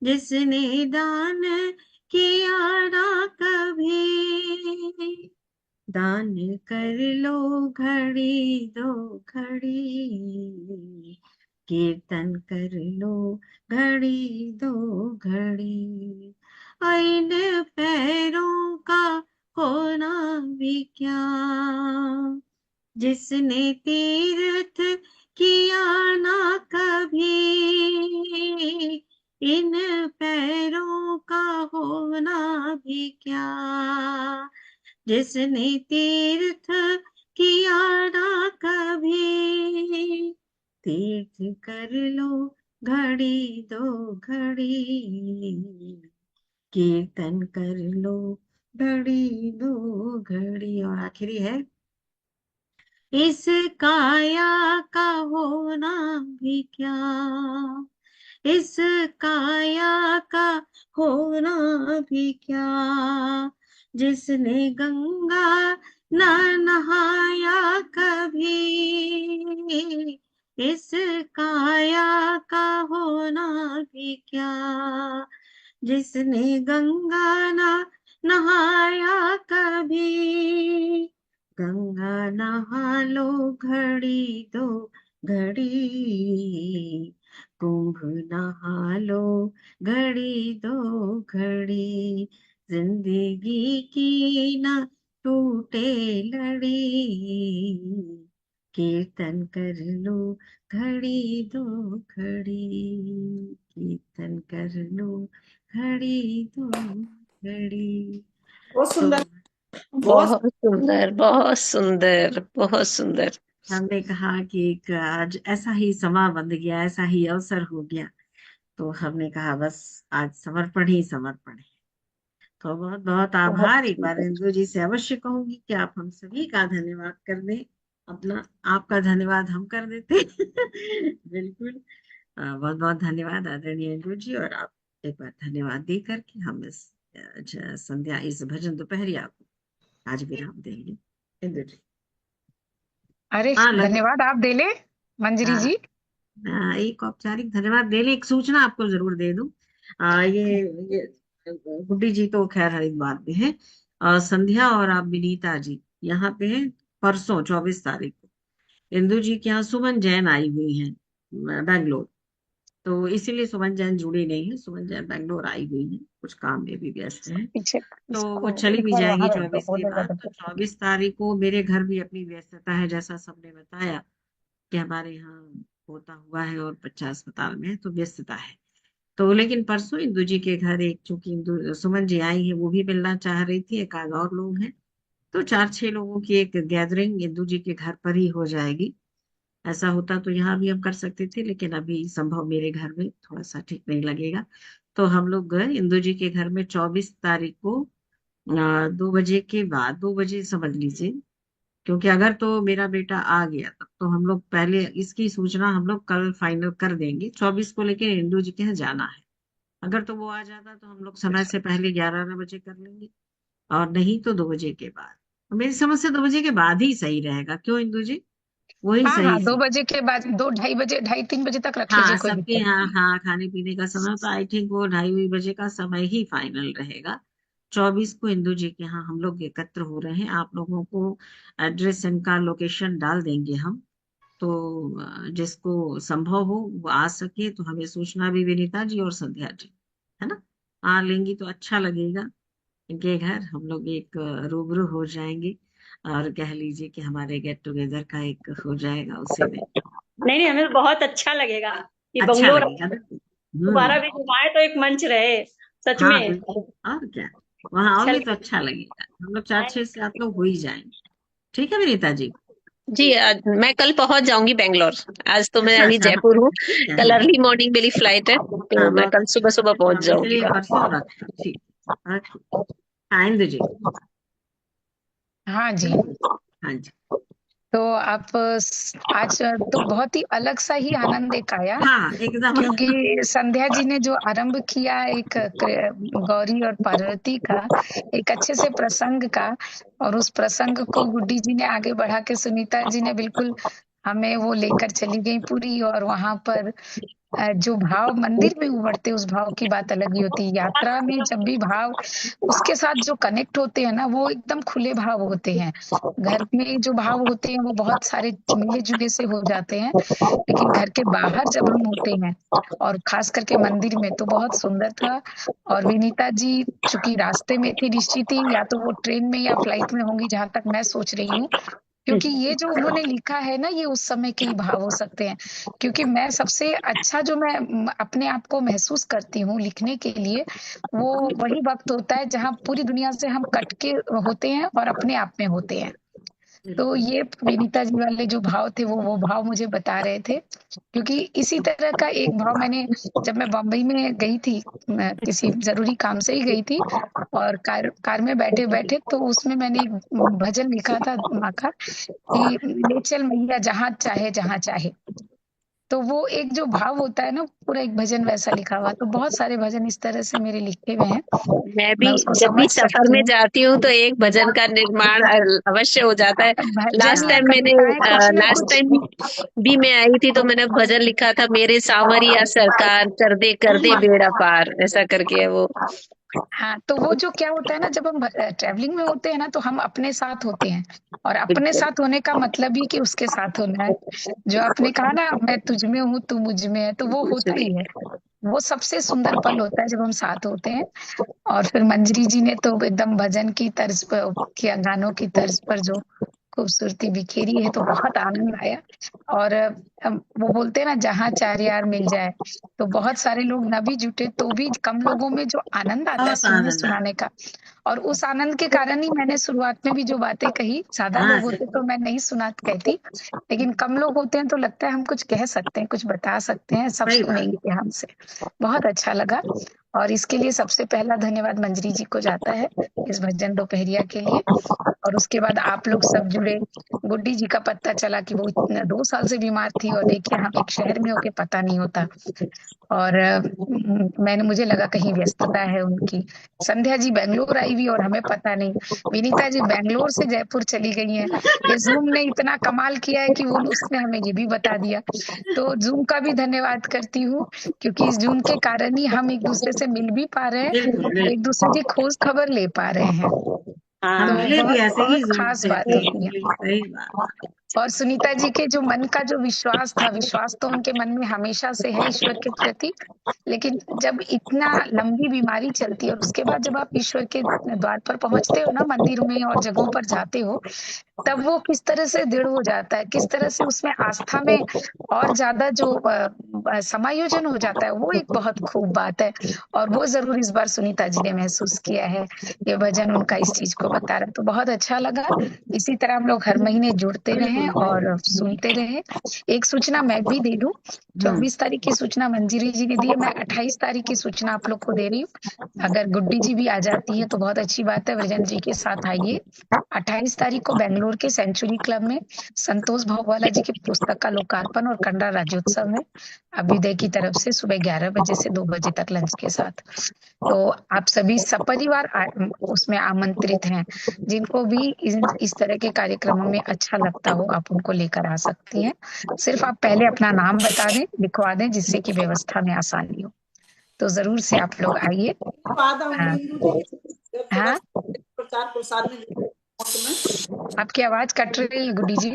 जिसने दान किया ना कभी, दान कर लो घड़ी दो घड़ी, कीर्तन कर लो घड़ी दो घड़ी, इन पैरों का होना भी क्या, जिसने तीर्थ किया ना कभी, इन पैरों का होना भी क्या, जिसने तीर्थ किया ना कभी, तीर्थ कर लो घड़ी दो घड़ी, कीर्तन कर लो घड़ी दो घड़ी, और आखिरी है, इस काया का होना भी क्या, इस काया का होना भी क्या, जिसने गंगा न नहाया कभी, इस काया का होना भी क्या, जिसने गंगा न नहाया कभी, गंगा नहा लो घड़ी दो घड़ी, कुंभ नहा लो घड़ी दो घड़ी, जिंदगी की न टूटे लड़ी, कीर्तन कर लो घड़ी दो घड़ी, कीर्तन कर लो घड़ी दो घड़ी। बहुत तो सुंदर, बहुत बहुत सुंदर, बहुत सुंदर, बहुत सुंदर। हमने कहा कि एक आज ऐसा ही समा बंध गया, ऐसा ही अवसर हो गया, तो हमने कहा बस आज समर्पण ही समर्पण है। तो बहुत बहुत बहुत आभार, एक बार सुंदर। इंदु जी से अवश्य कहूंगी कि आप हम सभी का धन्यवाद कर दें, अपना आपका धन्यवाद हम कर देते बिल्कुल। बहुत बहुत धन्यवाद आदरणीय इंदु जी, और आप एक बार धन्यवाद दे करके हम इस संध्या, इस भजन दोपहरिया को आज विराम देंगे। इंदु जी। अरे हाँ लग धन्यवाद आप देले मंजरी हाँ, जी। एक औपचारिक धन्यवाद देने, एक सूचना आपको जरूर दे दूं। ये गुड्डी जी तो खैर हरिद्वार में है, संध्या और आप विनीता जी यहाँ पे है परसों 24 तारीख को। इंदु जी के यहाँ सुमन जैन आई हुई हैं बैंगलोर। तो इसीलिए सुमन जैन जुड़ी नहीं है, सुमन जैन बैंगलोर आई हुई है, कुछ काम में भी व्यस्त है। पीछे तो वो इसको चली एक भी बार जाएंगी वहां रख दो, 24 के बोलेगा बाद। तो तो फिर। 24 तारीख को मेरे घर भी अपनी व्यस्तता है, जैसा सबने बताया कि हमारे यहाँ होता हुआ है और बच्चा अस्पताल में है, तो व्यस्तता है। तो लेकिन परसों इंदु जी के घर एक, चूंकि इंदु सुमन जी आई है, वो भी मिलना चाह रही थी, एक आध और लोग हैं, तो 4-6 लोगों की एक गैदरिंग इंदु जी के घर पर ही हो जाएगी। ऐसा होता तो यहाँ भी हम कर सकते थे, लेकिन अभी संभव मेरे घर में थोड़ा सा ठीक नहीं लगेगा। तो हम लोग गए इंदु जी के घर में 24 तारीख को 2 बजे के बाद, 2 बजे समझ लीजिए, क्योंकि अगर तो मेरा बेटा आ गया तब तो हम लोग पहले इसकी सूचना हम लोग कल फाइनल कर देंगे 24 को, लेकिन इंदु जी के यहाँ जाना है। अगर तो वो आ जाता तो हम लोग समय से पहले 11 बजे कर लेंगे, और नहीं तो 2 बजे के बाद। मेरी समझ से 2 बजे के बाद ही सही रहेगा, क्यों इंदु जी? वही हाँ हाँ, सही दो सी। बजे के बाद, 2 ढाई बजे, 2:30-3 बजे तक रख लीजिए, हाँ, कोई सबके दिक्कत यहाँ, नहीं। हाँ, खाने पीने का समय तो आई थिंक वो 2:30 बजे का समय ही फाइनल रहेगा। 24 को इंदु जी के यहाँ हम लोग एकत्र हो रहे हैं। आप लोगों को एड्रेस इनका लोकेशन डाल देंगे हम। तो जिसको संभव हो वो आ सके तो हमें सूचना भी, विनीता जी और संध्या जी, है ना, आ लेंगी तो अच्छा लगेगा। इनके घर हम लोग एक रूबरू हो जाएंगे, और कह लीजिए कि हमारे गेट टुगेदर का एक हो जाएगा उसी में। नहीं नहीं, हमें बहुत अच्छा लगेगा कि अच्छा बंगलोर लगेगा ना। दोबारा भी घुमाए तो एक मंच रहे, सच हाँ में। बिल्कुल, और क्या, वहां अच्छा आओगे तो लगेगा। अच्छा लगेगा। हम लोग 4-6 7 लोग हो ही जाएंगे। ठीक है विनीता जी? जी, आज मैं कल पहुंच जाऊंगी बेंगलोर। आज तो मैं अच्छा अभी अच्छा, हाँ, जयपुर हूँ। ठीक है, कल हाँ अर्ली मॉर्निंग मेरी फ्लाइट है, तो हाँ, मैं बहुत कल अच्छा। सुबह सुबह तो पहुंच हम जाऊंगी इसलिए वहां। परसों रख, ठीक। ओके। हाँ इंदु जी। हाँ जी। हाँ जी। तो आप आज तो बहुत ही अलग सा ही आनंद एक आया, हाँ एकदम। क्योंकि संध्या जी ने जो आरंभ किया एक गौरी और पार्वती का, एक अच्छे से प्रसंग का, और उस प्रसंग को गुड्डी जी ने आगे बढ़ा के सुनीता जी ने बिल्कुल हमें वो लेकर चली गई पूरी। और वहां पर जो भाव मंदिर में उमड़ते, उस भाव की बात अलग ही होती है। यात्रा में जब भी भाव उसके साथ जो कनेक्ट होते हैं ना, वो एकदम खुले भाव होते हैं। घर में जो भाव होते हैं वो बहुत सारे मिले जुले से हो जाते हैं, लेकिन घर के बाहर जब हम होते हैं, और खास करके मंदिर में, तो बहुत सुंदर था। और विनीता जी चूंकि रास्ते में थी, निश्चित ही या तो वो ट्रेन में या फ्लाइट में होंगी, जहां तक मैं सोच रही हूँ, क्योंकि ये जो उन्होंने लिखा है ना, ये उस समय के ही भाव हो सकते हैं। क्योंकि मैं सबसे अच्छा जो मैं अपने आप को महसूस करती हूँ लिखने के लिए, वो वही वक्त होता है जहाँ पूरी दुनिया से हम कट के होते हैं और अपने आप में होते हैं। तो बिल्कुल। ये विनीता जी वाले जो भाव थे, वो भाव मुझे बता रहे थे। क्योंकि इसी तरह का एक भाव मैंने, जब मैं बम्बई में गई थी, मैं किसी जरूरी काम से ही गई थी, और कार में बैठे बैठे तो उसमें मैंने एक भजन लिखा था माँ का, कि ले चल मैया जहाँ चाहे जहाँ चाहे। तो वो एक जो भाव होता है ना, पूरा एक भजन वैसा लिखा हुआ। तो बहुत सारे भजन इस तरह से मेरे लिखे हुए हैं, मैं भी मैं उसको जब भी समझ सफर सकती में हूँ। जाती हूँ तो एक भजन का निर्माण अवश्य हो जाता है। भजन लास्ट या टाइम मैंने कविताएं कुछ ना लास्ट कुछ। टाइम भी मैं आई थी तो मैंने भजन लिखा था, मेरे सांवरिया सरकार कर दे बेड़ा पार, ऐसा करके है वो। हाँ, तो वो जो क्या होता है ना, जब हम ट्रैवलिंग में होते हैं ना, तो हम अपने साथ होते हैं। और अपने बिल्कुल। साथ होने का मतलब ही कि उसके साथ होना है। जो आपने कहा ना, मैं तुझ में हूँ तू मुझ में है, तो वो कुछ होता भी। ही है। वो सबसे सुंदर पल होता है जब हम साथ होते हैं। और फिर मंजरी जी ने तो एकदम भजन की तर्ज पर किया, गानों की तर्ज पर जो खूबसूरती बिखेरी है, तो बहुत आनंद आया। और वो बोलते हैं ना, जहाँ चार यार मिल जाए, तो बहुत सारे लोग न भी जुटे तो भी कम लोगों में जो आनंद आता है बहुत सुनने आनंद सुनाने आता का। और उस आनंद के कारण ही मैंने शुरुआत में भी जो बातें कही, है। ज्यादा हाँ लोग होते सही। तो मैं नहीं सुना कहती, लेकिन कम लोग होते हैं तो लगता है हम कुछ कह सकते हैं, कुछ बता सकते हैं, सब सही बात। सुनेंगे हमसे। बहुत अच्छा लगा। और इसके लिए सबसे पहला धन्यवाद मंजरी जी को जाता है, इस भजन दोपहरिया के लिए। और उसके बाद आप लोग सब जुड़े। गुड्डी जी का पता चला कि वो इतने 2 साल से बीमार थी, और देखिए हम एक शहर में होके पता नहीं होता। और मैंने, मुझे लगा कहीं व्यस्तता है उनकी। संध्या जी बैंगलोर आई हुई और हमें पता नहीं। विनीता जी बैंगलोर से जयपुर चली गई हैं। ये जूम ने इतना कमाल किया है कि वो, उसने हमें ये भी बता दिया। तो जूम का भी धन्यवाद करती हूँ, क्योंकि इस जूम के कारण ही हम एक दूसरे से मिल भी पा रहे हैं, बिल्कुल एक बिल्कुल। दूसरे की खोज खबर ले पा रहे हैं। हाँ तो मिले भी बहुत ऐसे ही बहुत जूम खास से बात थे। होती है। सही बात। और सुनीता जी के जो मन का जो विश्वास था, विश्वास तो उनके मन में हमेशा से है ईश्वर के प्रति, लेकिन जब इतना लंबी बीमारी चलती है और उसके बाद जब आप ईश्वर के द्वार पर पहुंचते हो ना, मंदिर में और जगहों पर जाते हो, तब वो किस तरह से दृढ़ हो जाता है, किस तरह से उसमें आस्था में और ज्यादा जो समायोजन हो जाता है, वो एक बहुत खूब बात है। और वो जरूर इस बार सुनीता जी ने महसूस किया है। ये भजन उनका इस चीज को बता रहा है, तो बहुत अच्छा लगा। इसी तरह हम लोग हर महीने जुड़ते रहें और सुनते रहें। एक सूचना मैं भी दे दूं, 24 तारीख की सूचना मंजीरी जी ने दी है, मैं 28 तारीख की सूचना आप लोग को दे रही हूँ। अगर गुड्डी जी भी आ जाती है तो बहुत अच्छी बात है, वृजन जी के साथ आइए। 28 तारीख को बेंगलुरु के सेंचुरी क्लब में संतोष भोगवाला जी की पुस्तक का लोकार्पण और कन्नड़ राज्योत्सव में अभ्युदय की तरफ से सुबह 11 बजे से 2 बजे तक लंच के साथ। तो आप सभी सपरिवार उसमें आमंत्रित हैं। जिनको भी इस तरह के कार्यक्रमों में अच्छा लगता हो, आप उनको लेकर आ सकती हैं। सिर्फ आप पहले अपना नाम बता दें, लिखवा दें, जिससे कि व्यवस्था में आसानी हो। तो जरूर से आप लोग आइए। बाद आऊंगी हाँ, इंदु जी, जब थोड़ा हाँ, सा प्रचार प्रसार में में आपकी आवाज कट रही है गुड्डी जी।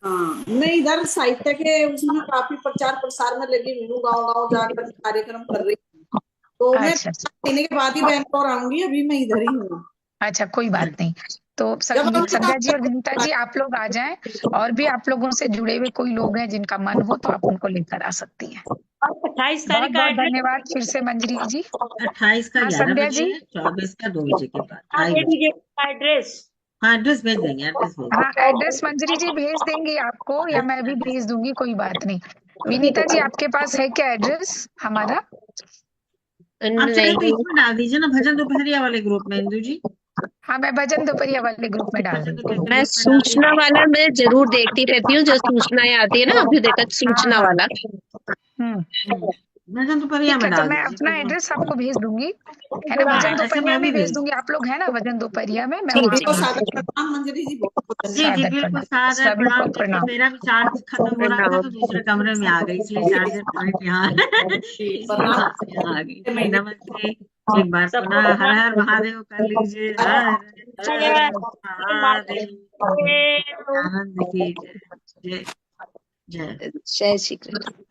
हाँ, मैं इधर साहित्य के उसमें काफी प्रचार प्रसार में लगी हुई हूँ, गाँव गाँव जाकर कार्यक्रम कर रही हूँ। तो मैं अच्छा, अच्छा, महीने के बाद ही बैंगलोर आऊंगी, अभी मैं इधर ही हूँ। अच्छा, कोई बात नहीं। तो जब आऊंगी तो संध्या जी और विनीता आप जी, आप लोग आ जाएं। और भी आप लोगों से जुड़े हुए कोई लोग हैं जिनका मन हो तो आप उनको लेकर आ सकती हैं। 28 तारीख बहुत का बहुत एड्रेस धन्यवाद फिर से मंजरी जी। 28 का हाँ 11 संध्या बजे जी। है, 24 का 2 बजे के बाद, दे 2:30 बजे। दीजिए एड्रेस। हाँ, एड्रेस भेज देंगे, एड्रेस भेज हाँ, देंगे। एड्रेस मंजरी जी भेज देंगी आपको, या मैं भी भेज दूंगी, कोई बात नहीं। विनीता जी, आपके पास है क्या एड्रेस हमारा? आप चाहे तो नहीं, इसमें डाल दीजिए ना, भजन दोपहरिया वाले ग्रुप में, इंदु जी। हाँ, मैं भजन दोपहरिया वाले ग्रुप में डाल भजन देती दोपहर हूँ। के मैं ग्रुप में डाल सूचना दीजिए। वाला मैं जरूर देखती रहती हूँ, जो सूचनाएं आती है ना अभ्युदय तक हाँ, सूचना हाँ। वाला। हम्म। भजन दोपहरिया ठीक में है, तो डाल मैं दीजिए, अपना कोई बात एड्रेस आपको भेज दूंगी, है ना? नहीं। भजन हाँ, ऐसे दोपहरिया मैं में भी भेज भेज। दूंगी। आप लोग हैं ना भजन दोपहरिया में? मैं जी वहां जी। तो भेज सादर दूंगी। प्रणाम मंजरी जी, बहुत बहुत जी जी, सादर धन्यवाद। बिल्कुल, प्रणाम। सादर सभी को प्रणाम। देखिए प्रणाम। मेरा भी चार्ज खत्म हो रहा था प्रणाम। तो दूसरे कमरे में आ गई, इसलिए चार्जर पॉइंट यहाँ जी, इसलिए प्रणाम। वहां से यहाँ आ गई। जी, महीने नमस्ते। एक बार सबको पुनः हर प्रणाम। हर महादेव कर लीजिए। हर हर हर हर महादेव। महादेव। आनंद की जय। जय जय। जय श्री कृष्ण।